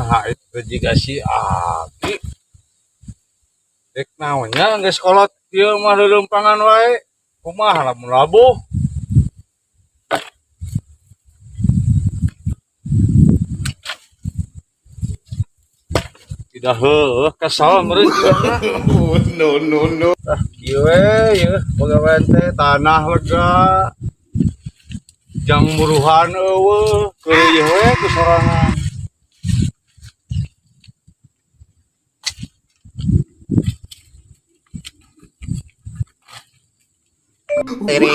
kumaha itu juga si Aki. Dek naonnya geus kolot ieu mah leuleumpangan wae. Kumaha lamun labuh? Tidak heueuh kesal meureun jiwana. No. Kieu we ieu pagawean teh tanah lega. Jang muruhan eueuh keureuh we ku sorangan. Tere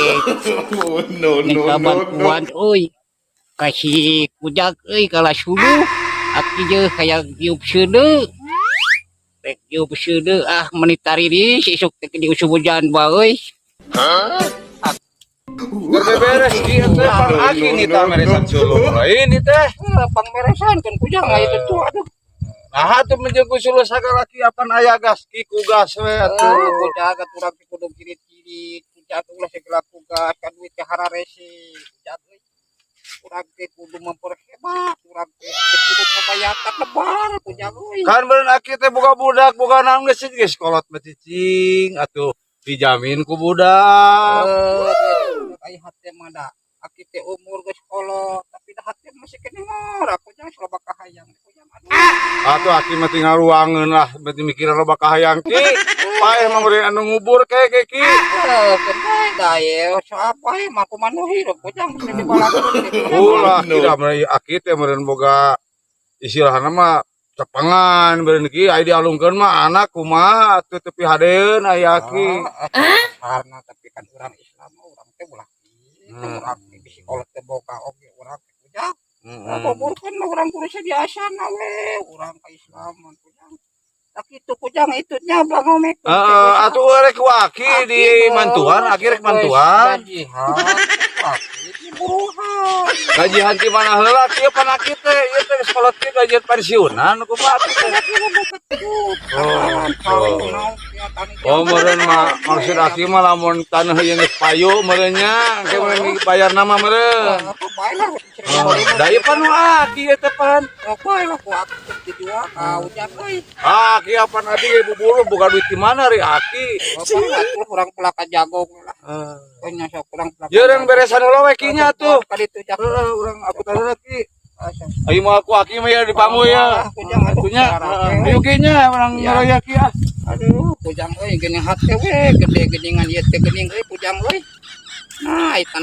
No. minta bantuan euy kasih kujak euy kalah sulu aki je kayak giup seudeu rek giup seudeu menitari di sesuk teh di usubujan bae euy Beres ieu teh pang Aki nih tah meresan sulung lain ieu teh. pangmeresan kan kujang aya tuh aduh Nah atuh menjeung ku sulung sagalaki apan aya gas ki ku gas we atuh. kujang urang teh kudu kirit-kirit kujang ulah segala tugas kan duit teh hararese kujang euy urang teh kudu memperhebat urang teh kudu kabayatan lebar kujang euy Kan beureun Aki teh boga budak boga naon geus kolot mah cicing atuh dijamin ku budak. Ai hate mah da aki teh umur geus kolot tapi da hate masih kene ngora kujang loba kahayang kujang aduh Atuh Aki mah tinggal ruangeun lah berarti mikiran loba kahayang ki. Paeh mah beureun anu ngubur ke ki. kenai da ye apa ye mah kumaha hirup kujang mesti dibalakeun Ulah tidak meureun Aki teh meureun boga istilahna mah cepengan beureun ki aya dialungkeun mah anak kumaha atuh teu pihadeun aya Aki. karena tapi kan urang Islam urang teh ulah urang teh bisi kolot teh boga oge urang teh kujang kuburkeun mah urang kudu sediasana we urang ka Islaman kujang tapi itu kujang itu nya bangomek Atuh rek ku Aki di mantuan Aki rek mantuan. Gajian ti mana heula kieu pan Aki teh ieu teh kolot teh gajian pensiunan kumaha atuh teh. Oh meureun mah maksud Aki mah lamun taneuh ieu geus payu meureun nya ke meureun bayar nama meureun. Da ieu pan Aki ieu teh pan. Aki apan adi bubulu bukan duit di mana ri Aki. kurang pelaka jago lah. Kayaknya sok kurang pelaka. Ye urang beresan heula we kinya tuh. Kali itu jak. Urang aku tadi lagi. Ayo mau aku Aki mah ya di panggung ya. Atunya. Ayo kinya urang ngaraya ki ah. Aduh, kujang euy geuning hate we gede-geningan ieu teh geuning euy kujang euy. Nah, eta